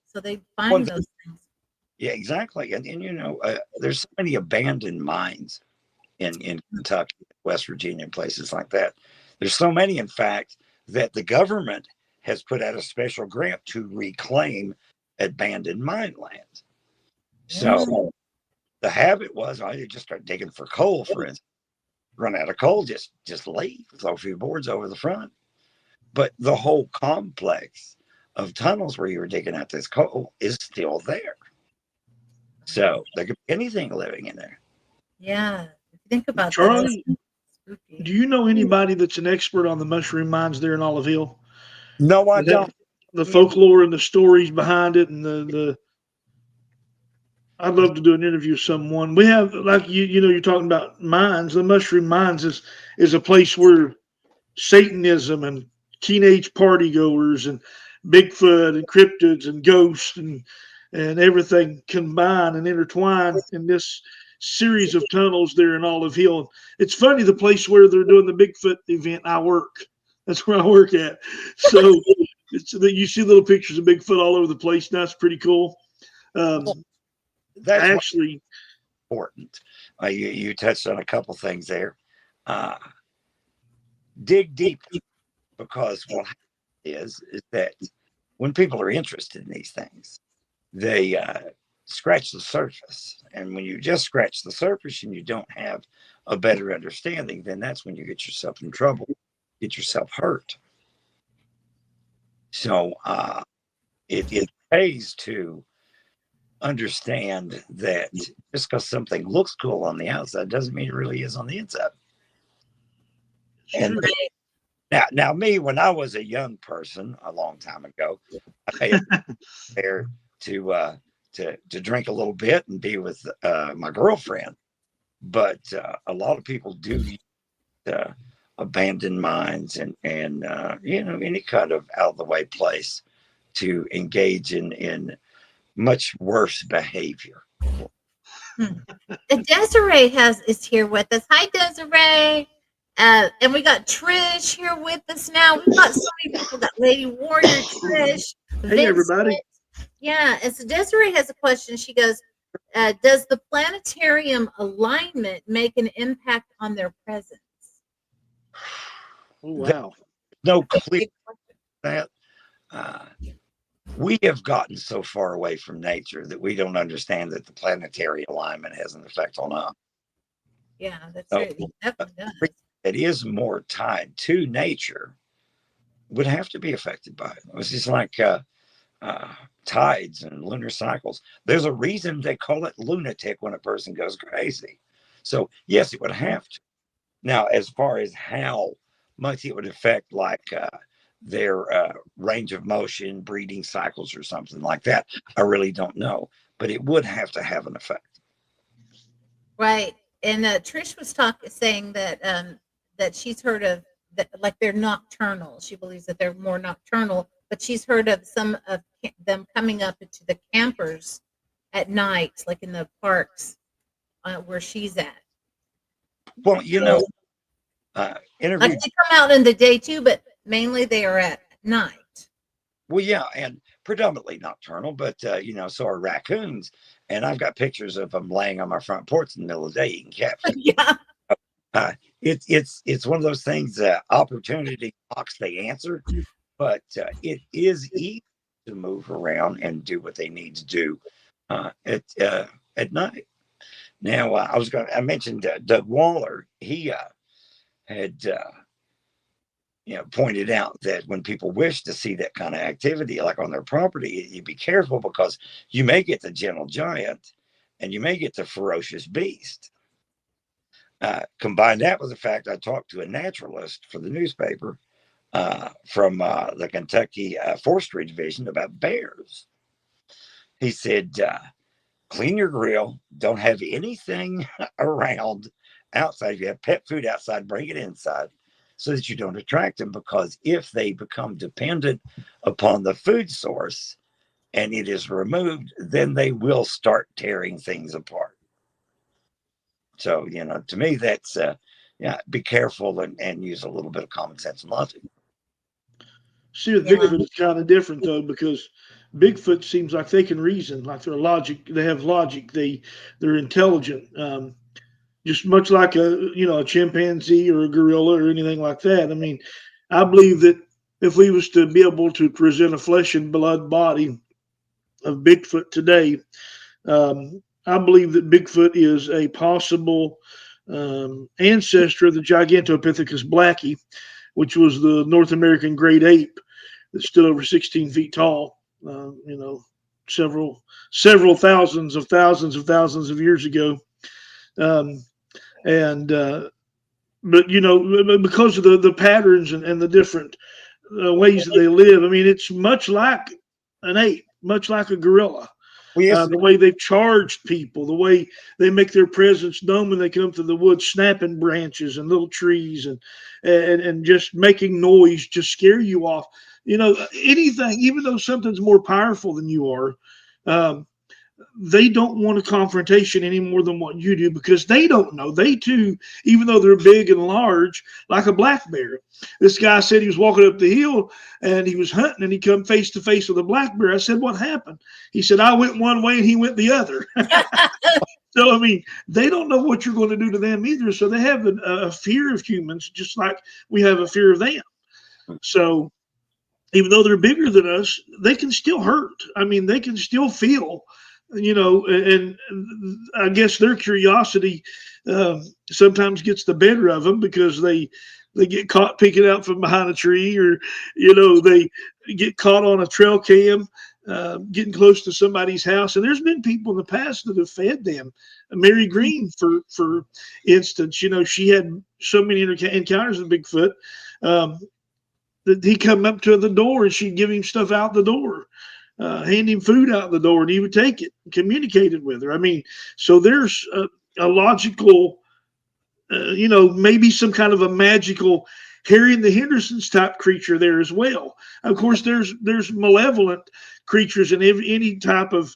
So they find those things. yeah, exactly. And there's so many abandoned mines in Kentucky, West Virginia, and places like that. There's so many, in fact, that the government has put out a special grant to reclaim abandoned mine lands. So the habit was, I just start digging for coal, for instance. Run out of coal, just leave, throw a few boards over the front. But the whole complex of tunnels where you were digging out this coal is still there. So there could be anything living in there. Yeah. Think about Charlie, that. do you know anybody that's an expert on the mushroom mines there in Olive Hill? No, I don't. The folklore and the stories behind it, and the I'd love to do an interview with someone. We have, like you're talking about mines. The mushroom mines is a place where Satanism and teenage party goers and Bigfoot and cryptids and ghosts and everything combine and intertwine in this series of tunnels there in Olive Hill. It's funny, the place where they're doing the Bigfoot event, I work. That's where I work at. So it's that you see little pictures of Bigfoot all over the place. Now it's pretty cool. That's Actually important. You touched on a couple things there. Dig deep, because what is that when people are interested in these things, they scratch the surface. And when you just scratch the surface and you don't have a better understanding, then that's when you get yourself in trouble, get yourself hurt. So it pays to understand that just because something looks cool on the outside doesn't mean it really is on the inside. And now me, when I was a young person a long time ago, I may have been there to drink a little bit and be with my girlfriend. But a lot of people do use abandoned mines and any kind of out of the way place to engage in much worse behavior. Desiree is here with us. Hi, Desiree. And we got Trish here with us now. We've got so many people. Got Lady Warrior, Trish, hey, everybody. Yeah, and so Desiree has a question. She goes, does the planetarium alignment make an impact on their presence? Oh, wow. No clear that. We have gotten so far away from nature that we don't understand that the planetary alignment has an effect on us. Yeah, that's right. It definitely does. It is more tied to nature would have to be affected by it. It's just like tides and lunar cycles. There's a reason they call it lunatic when a person goes crazy. So yes, it would have to. Now, as far as how much it would affect like their range of motion, breeding cycles or something like that, I really don't know. But it would have to have an effect. Right. And Trish was saying that that she's heard of that, like they're nocturnal. She believes that they're more nocturnal, but she's heard of some of them coming up into the campers at night, like in the parks where she's at. Well, interview. Like they come out in the day too, but mainly they are at night. Well, yeah, and predominantly nocturnal, but so are raccoons. And I've got pictures of them laying on my front porch in the middle of the day eating catfish. Yeah. It's one of those things. Opportunity knocks the answer, but it is easy to move around and do what they need to do at night. Now, I mentioned Doug Waller. He had pointed out that when people wish to see that kind of activity, like on their property, you be careful because you may get the gentle giant, and you may get the ferocious beast. Combine that with the fact I talked to a naturalist for the newspaper from the Kentucky Forestry Division about bears. He said, clean your grill. Don't have anything around outside. If you have pet food outside, bring it inside so that you don't attract them, because if they become dependent upon the food source and it is removed, then they will start tearing things apart. So, to me, that's, be careful and use a little bit of common sense and logic. See, with Bigfoot, it's kind of different though, because Bigfoot seems like they can reason, like they're logic. They have logic. They're intelligent. Just much like a chimpanzee or a gorilla or anything like that. I mean, I believe that if we was to be able to present a flesh and blood body of Bigfoot today, I believe that Bigfoot is a possible ancestor of the Gigantopithecus blackie, which was the North American great ape that stood over 16 feet tall. Several thousands of years ago. But because of the patterns and the different ways that they live, I mean, it's much like an ape, much like a gorilla. The way they've charged people, the way they make their presence known when they come to the woods, snapping branches and little trees and just making noise, just scare you off. Anything, even though something's more powerful than you are, they don't want a confrontation any more than what you do, because they don't know. They too, even though they're big and large, like a black bear. This guy said he was walking up the hill and he was hunting and he come face to face with a black bear. I said, what happened? He said, I went one way and he went the other. So, I mean, they don't know what you're going to do to them either. So they have a fear of humans, just like we have a fear of them. So even though they're bigger than us, they can still hurt. I mean, they can still feel, and I guess their curiosity sometimes gets the better of them, because they get caught peeking out from behind a tree, or, they get caught on a trail cam, getting close to somebody's house. And there's been people in the past that have fed them. Mary Green, for instance, she had so many encounters with Bigfoot that he come up to the door and she'd give him stuff out the door. Hand him food out the door, and he would take it, communicated with her. I mean, so there's a logical, maybe some kind of a magical Harry and the Hendersons type creature there as well. Of course, there's malevolent creatures in any type of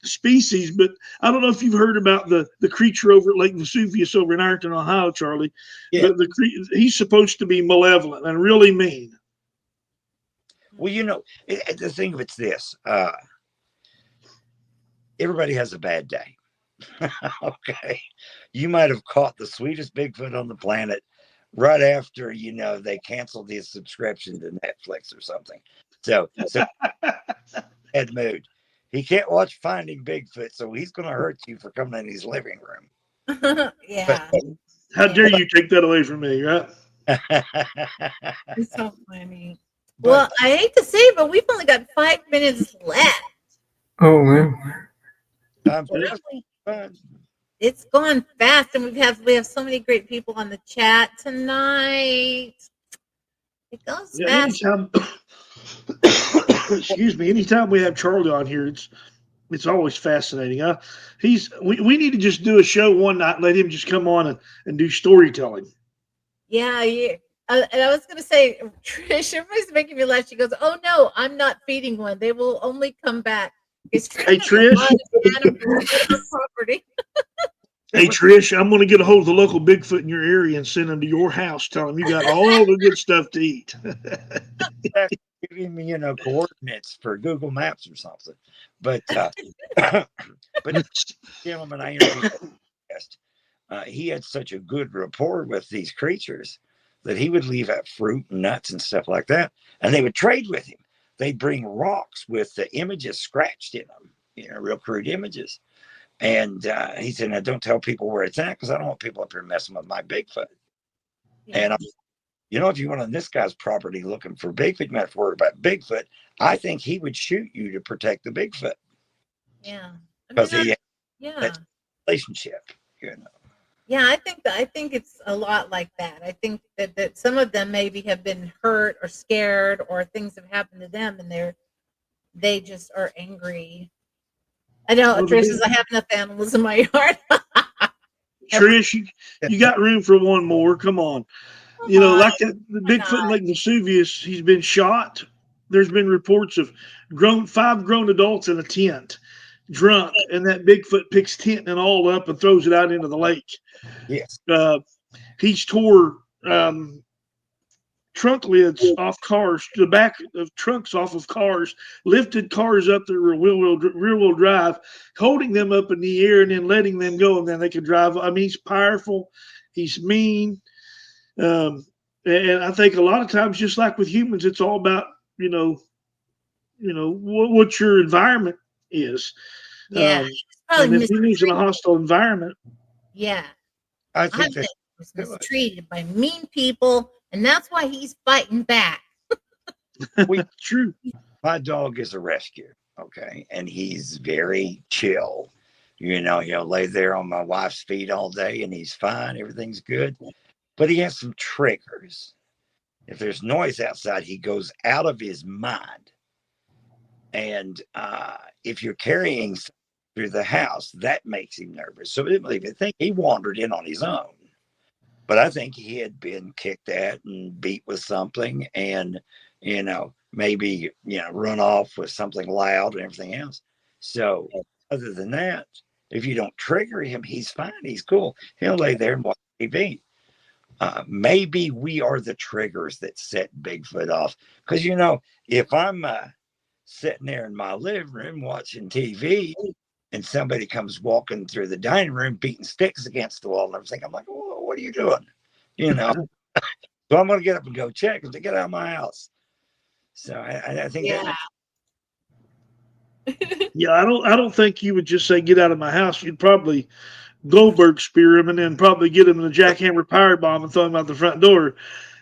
species, but I don't know if you've heard about the creature over at Lake Vesuvius over in Ironton, Ohio, Charlie. Yeah. But he's supposed to be malevolent and really mean. Well, the thing of it's this. Everybody has a bad day. Okay. You might have caught the sweetest Bigfoot on the planet right after, they canceled his subscription to Netflix or something. So bad mood. He can't watch Finding Bigfoot, so he's going to hurt you for coming in his living room. Yeah. How dare you take that away from me, right? It's so funny. Well, I hate to say, but we've only got 5 minutes left. Oh man, it's going fast, and we have so many great people on the chat tonight. It goes fast. Excuse me. Anytime we have Charlie on here, it's always fascinating. We need to just do a show one night and let him just come on and do storytelling. Yeah. And I was going to say, Trish, everybody's making me laugh. She goes, oh, no, I'm not feeding one. They will only come back. Hey, Trish. Hey, Trish, I'm going to get a hold of the local Bigfoot in your area and send them to your house. Tell them you got all the good stuff to eat. Give him, coordinates for Google Maps or something. But gentleman I interviewed, he had such a good rapport with these creatures that he would leave out fruit and nuts and stuff like that, and they would trade with him. they bring rocks with the images scratched in them, real crude images. And he said, now don't tell people where it's at because I don't want people up here messing with my Bigfoot. Yeah. And if you went on this guy's property looking for Bigfoot, you might have to worry about Bigfoot. I think he would shoot you to protect the Bigfoot. Yeah. Because he had yeah. that relationship, Yeah, I think it's a lot like that. I think that some of them maybe have been hurt or scared or things have happened to them and they just are angry. I know Well, Trish says I have enough animals in my yard. Trish, you got room for one more. Come on. Like the Bigfoot in Lake Vesuvius, he's been shot. There's been reports of five grown adults in a tent, drunk, and that Bigfoot picks tent and all up and throws it out into the lake. Yes. He's tore trunk lids off cars, the back of trunks off of cars, lifted cars up the rear wheel drive, holding them up in the air and then letting them go, and then they can drive. I mean, he's powerful. He's mean. And I think a lot of times, just like with humans, it's all about, what your environment is. Yeah. And if he lives in a hostile environment. Yeah. I think he was mistreated by mean people, and that's why he's fighting back. True. My dog is a rescue, okay? And he's very chill. He'll lay there on my wife's feet all day and he's fine. Everything's good. But he has some triggers. If there's noise outside, he goes out of his mind. And if you're carrying through the house, that makes him nervous. So I think he wandered in on his own. But I think he had been kicked at and beat with something and, maybe, run off with something loud and everything else. So other than that, if you don't trigger him, he's fine. He's cool. He'll lay there and watch TV. Maybe we are the triggers that set Bigfoot off. Because, if I'm sitting there in my living room watching TV and somebody comes walking through the dining room beating sticks against the wall and everything, I'm like, oh, what are you doing? So I'm going to get up and go check them to get out of my house. So I think Yeah, I don't think you would just say get out of my house. You'd probably Goldberg spear him and then probably get him in a jackhammer power bomb and throw him out the front door.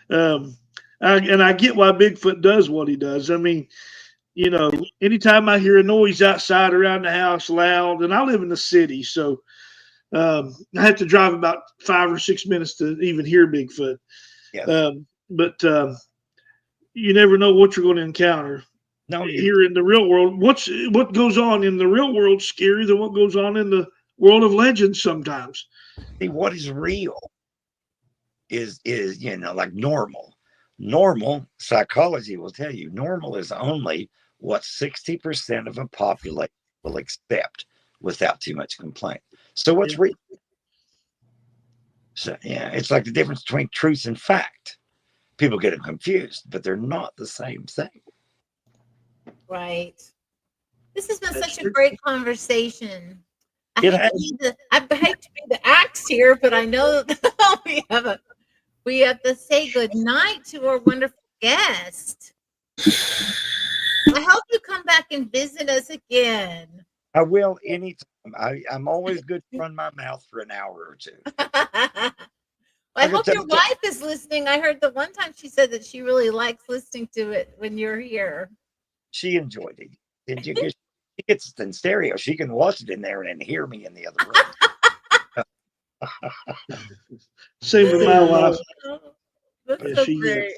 I get why Bigfoot does what he does. I mean, anytime I hear a noise outside around the house loud, and I live in the city, so I have to drive about 5 or 6 minutes to even hear Bigfoot. Yes. But you never know what you're going to encounter. No, here in the real world, what goes on in the real world scarier than what goes on in the world of legends sometimes. See, what is real is like normal. Normal psychology will tell you normal is only what 60% of a population will accept without too much complaint. So what's real? So it's like the difference between truth and fact. People get them confused, but they're not the same thing. Right. This has been such a great conversation. I hate to be the axe here, but I know that we have to say good night to our wonderful guest. I hope you come back and visit us again. I will anytime. I'm always good to run my mouth for an hour or two. I hope your wife is listening. I heard the one time she said that she really likes listening to it when you're here. She enjoyed it. Did you get? She gets it in stereo. She can watch it in there and then hear me in the other room. Same with my wife. That's so great.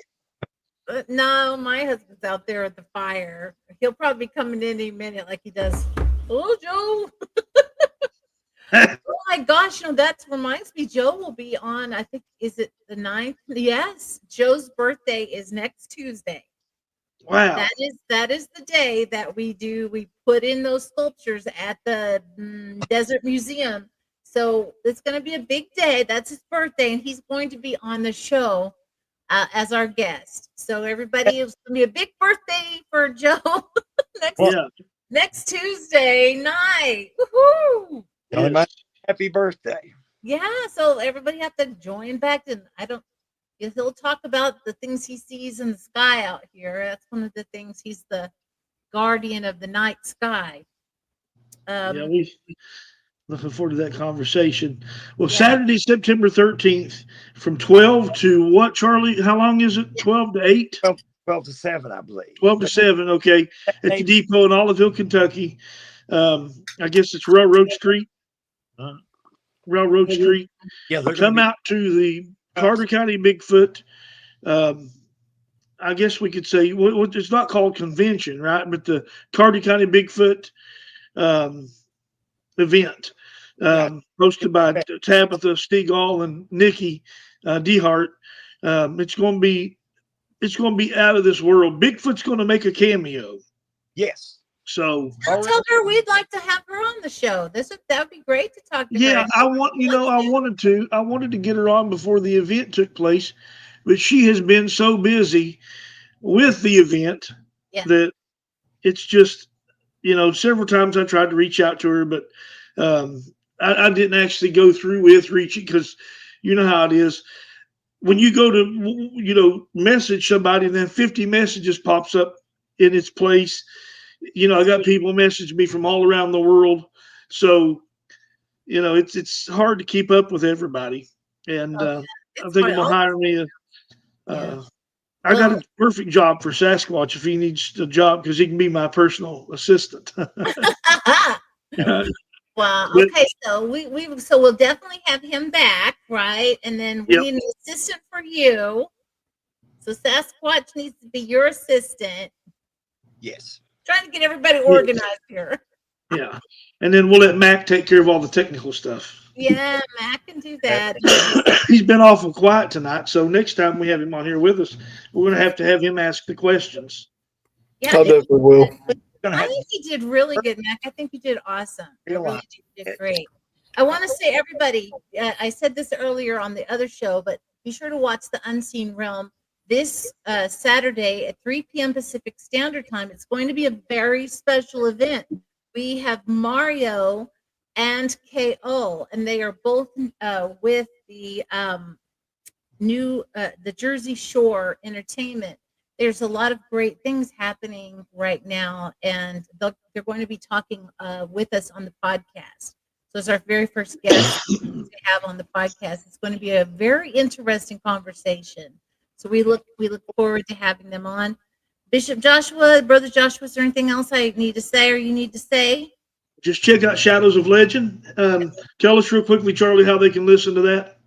No, my husband's out there at the fire. He'll probably be coming in any minute like he does. Oh, Joe. Oh my gosh, that reminds me. Joe will be on, I think, is it the 9th? Yes. Joe's birthday is next Tuesday. Wow. That is the day that we put in those sculptures at the Desert Museum. So it's going to be a big day. That's his birthday, and he's going to be on the show as our guest. So everybody, it's going to be a big birthday for Joe next Tuesday night. Woohoo! Yes. Happy birthday. Yeah, so everybody have to join back. And I don't He'll talk about the things he sees in the sky out here. That's one of the things. He's the guardian of the night sky. Yeah, we looking forward to that conversation. Well, Yeah. Saturday, September 13th, from 12 to what, Charlie? How long is it? 12 to 8? 12 to 7, I believe. 12 to 7, okay. At the depot in Oliveville, Kentucky. I guess it's Railroad Street. Railroad Street. Yeah, they're Come out to the Carter County Bigfoot. I guess we could say it's not called convention, right? But the Carter County Bigfoot event, hosted by Tabitha Stegall and Nikki Dehart. It's going to be out of this world. Bigfoot's going to make a cameo. Yes. So I'll tell her we'd like to have her on the show. That would be great to talk to her. Yeah, I wanted to get her on before the event took place, but she has been so busy with the event that it's just, several times I tried to reach out to her, but I didn't actually go through with reaching, because you know how it is. When you go to, message somebody and then 50 messages pops up in its place. I got people message me from all around the world. So, it's hard to keep up with everybody. And I think I'm going to hire me I got a perfect job for Sasquatch if he needs a job, because he can be my personal assistant. Wow. Okay, so we'll definitely have him back, right? And then we need an assistant for you. So Sasquatch needs to be your assistant. Yes. Trying to get everybody organized here. Yeah. And then we'll let Mac take care of all the technical stuff. Yeah, Mac can do that. He's been awful quiet tonight, so next time we have him on here with us, we're going to have him ask the questions. Yeah, I definitely will. I think he did really good, Mac. I think you did awesome. You really did great. I want to say, everybody, I said this earlier on the other show, but be sure to watch The Unseen Realm this Saturday at 3 p.m. Pacific Standard Time. It's going to be a very special event. We have Mario and KO, and they are both with the the Jersey Shore Entertainment. There's a lot of great things happening right now, and they're going to be talking with us on the podcast. So it's our very first guest to have on the podcast. It's going to be a very interesting conversation. So we look forward to having them on. Bishop Joshua, Brother Joshua, is there anything else I need to say or you need to say? Just check out Shadows of Legend. Tell us real quickly, Charlie, how they can listen to that.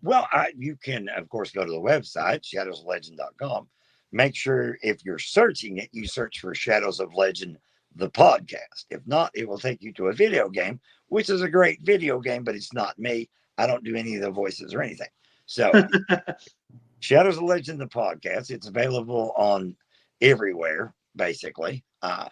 Well, you can, of course, go to the website, shadowsoflegend.com. Make sure if you're searching it, you search for Shadows of Legend, the podcast. If not, it will take you to a video game, which is a great video game, but it's not me. I don't do any of the voices or anything. So Shadows of Legend, the podcast, it's available on everywhere, basically. And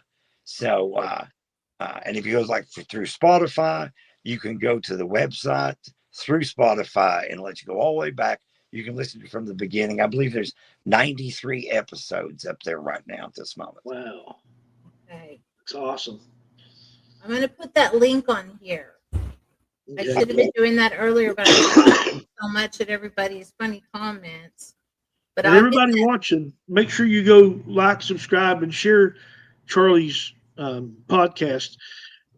if you go through Spotify, you can go to the website through Spotify and let you go all the way back. You can listen from the beginning. I believe there's 93 episodes up there right now at this moment. Wow. Okay. That's awesome. I'm going to put that link on here. I should have been doing that earlier, but I laughed so much at everybody's funny comments. But everybody watching, make sure you go like, subscribe, and share Charlie's podcast.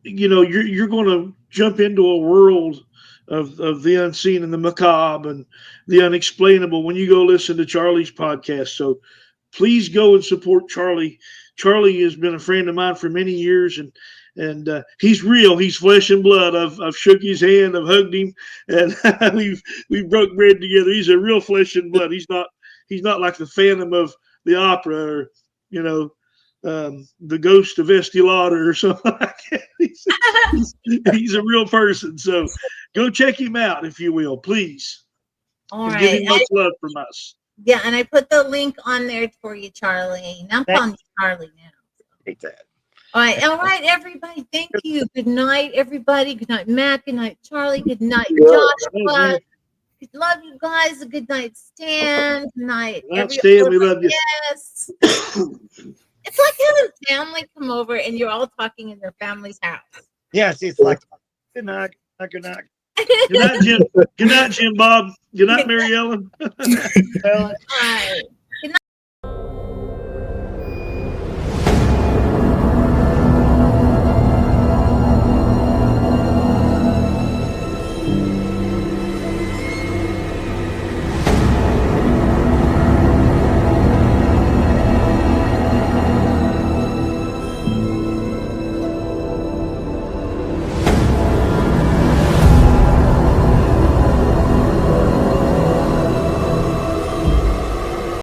You're going to jump into a world of the unseen and the macabre and the unexplainable when you go listen to Charlie's podcast. So please go and support Charlie. Charlie has been a friend of mine for many years, and he's real. He's flesh and blood. I've shook his hand. I've hugged him, and we've broke bread together. He's a real flesh and blood. He's not like the Phantom of the Opera, or the Ghost of Estee Lauder or something like that. He's a real person. So go check him out, if you will, please. All right. Give him much love from us. Yeah, and I put the link on there for you, Charlie. Now I'm calling you Charlie now. Take that. All right, everybody. Thank you. Good night, everybody. Good night, Matt. Good night, Charlie. Good night, Joshua. Love you guys. A good night, Stan. Good night. Stan, we love you. Yes. It's like having family come over and you're all talking in their family's house. Yes, it's like good night, good night. Good night, Jim. Good night, Jim Bob. Good night, Mary Ellen. All right.